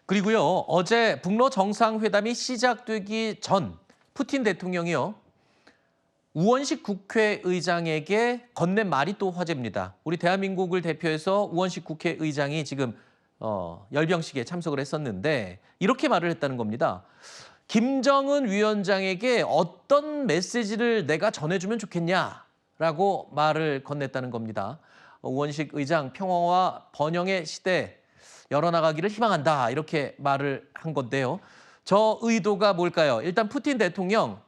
그리고요, 어제 북러 정상회담이 시작되기 전 푸틴 대통령이요, 우원식 국회의장에게 건넨 말이 또 화제입니다. 우리 대한민국을 대표해서 우원식 국회의장이 지금 열병식에 참석을 했었는데 이렇게 말을 했다는 겁니다. 김정은 위원장에게 어떤 메시지를 내가 전해주면 좋겠냐라고 말을 건넸다는 겁니다. 우원식 의장 평화와 번영의 시대 열어나가기를 희망한다 이렇게 말을 한 건데요. 저 의도가 뭘까요? 일단 푸틴 대통령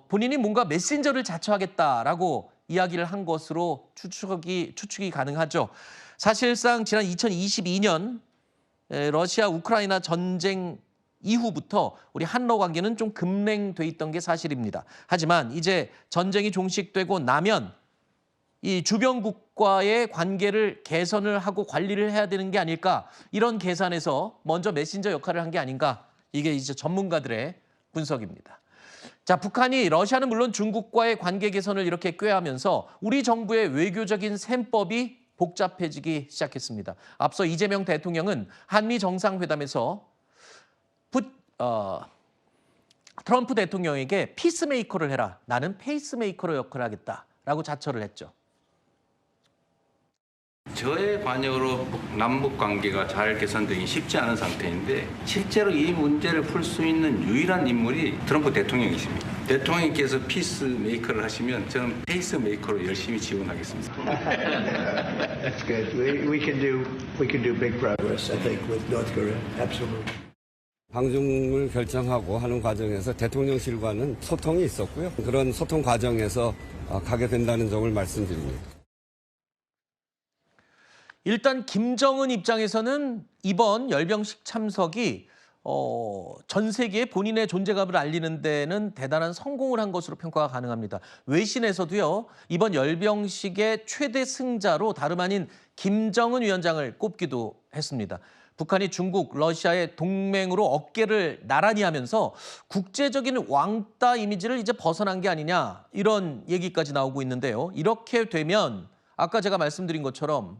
본인이 뭔가 메신저를 자처하겠다라고 이야기를 한 것으로 추측이 가능하죠. 사실상 지난 2022년 러시아 우크라이나 전쟁 이후부터 우리 한러 관계는 좀 급냉돼 있던 게 사실입니다. 하지만 이제 전쟁이 종식되고 나면 이 주변국과의 관계를 개선을 하고 관리를 해야 되는 게 아닐까, 이런 계산에서 먼저 메신저 역할을 한 게 아닌가, 이게 이제 전문가들의 분석입니다. 자, 북한이 러시아는 물론 중국과의 관계 개선을 이렇게 꾀하면서 우리 정부의 외교적인 셈법이 복잡해지기 시작했습니다. 앞서 이재명 대통령은 한미 정상회담에서 트럼프 대통령에게 피스메이커를 해라, 나는 페이스메이커로 역할을 하겠다라고 자처를 했죠. 저의 관여로 남북 관계가 잘 개선되기 쉽지 않은 상태인데 실제로 이 문제를 풀 수 있는 유일한 인물이 트럼프 대통령이십니다. 대통령께서 피스메이커를 하시면 저는 페이스메이커로 열심히 지원하겠습니다. That's good. We can do big progress, I think, with North Korea. Absolutely. 방중을 결정하고 하는 과정에서 대통령실과는 소통이 있었고요. 그런 소통 과정에서 가게 된다는 점을 말씀드립니다. 일단 김정은 입장에서는 이번 열병식 참석이 전 세계에 본인의 존재감을 알리는 데는 대단한 성공을 한 것으로 평가가 가능합니다. 외신에서도요, 이번 열병식의 최대 승자로 다름 아닌 김정은 위원장을 꼽기도 했습니다. 북한이 중국, 러시아의 동맹으로 어깨를 나란히 하면서 국제적인 왕따 이미지를 이제 벗어난 게 아니냐, 이런 얘기까지 나오고 있는데요. 이렇게 되면 아까 제가 말씀드린 것처럼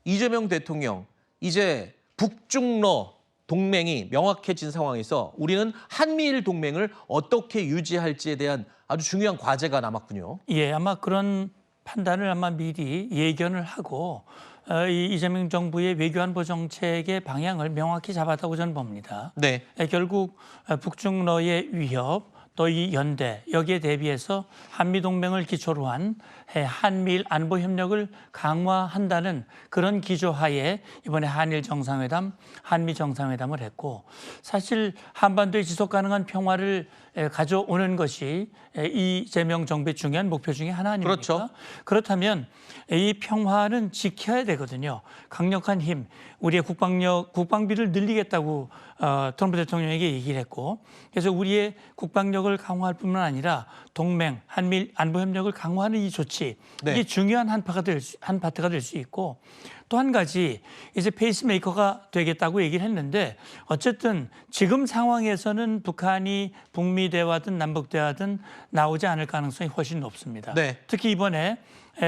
이재명 대통령, 이제 북중러 동맹이 명확해진 상황에서 우리는 한미일 동맹을 어떻게 유지할지에 대한 아주 중요한 과제가 남았군요. 예, 아마 그런 판단을 아마 미리 예견을 하고 이 이재명 정부의 외교안보 정책의 방향을 명확히 잡았다고 저는 봅니다. 네. 결국 북중러의 위협, 또 이 연대, 여기에 대비해서 한미동맹을 기초로 한 한미일 안보 협력을 강화한다는 그런 기조하에 이번에 한일 정상회담, 한미 정상회담을 했고, 사실 한반도의 지속 가능한 평화를 가져오는 것이 이재명 정부의 중요한 목표 중에 하나 아닙니까? 그렇죠. 그렇다면 이 평화는 지켜야 되거든요. 강력한 힘, 우리의 국방비를 늘리겠다고 트럼프 대통령에게 얘기를 했고, 그래서 우리의 국방력을 강화할 뿐만 아니라 동맹, 한미일 안보협력을 강화하는 이 조치, 네. 이게 중요한 한 파트가 될 수 있고, 또 한 가지 이제 페이스메이커가 되겠다고 얘기를 했는데, 어쨌든 지금 상황에서는 북한이 북미 대화든 남북 대화든 나오지 않을 가능성이 훨씬 높습니다. 네. 특히 이번에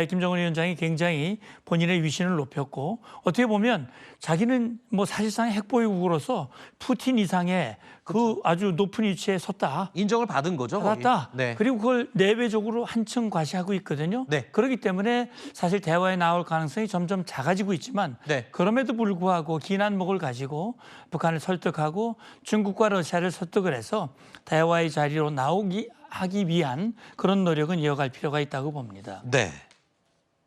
김정은 위원장이 굉장히 본인의 위신을 높였고, 어떻게 보면 자기는 뭐 사실상 핵보유국으로서 푸틴 이상의 그 아주 높은 위치에 섰다. 인정을 받은 거죠. 받았다. 네. 그리고 그걸 내외적으로 한층 과시하고 있거든요. 네. 그렇기 때문에 사실 대화에 나올 가능성이 점점 작아지고 있지만, 네. 그럼에도 불구하고 긴 안목을 가지고 북한을 설득하고 중국과 러시아를 설득을 해서 대화의 자리로 하기 위한 그런 노력은 이어갈 필요가 있다고 봅니다. 네.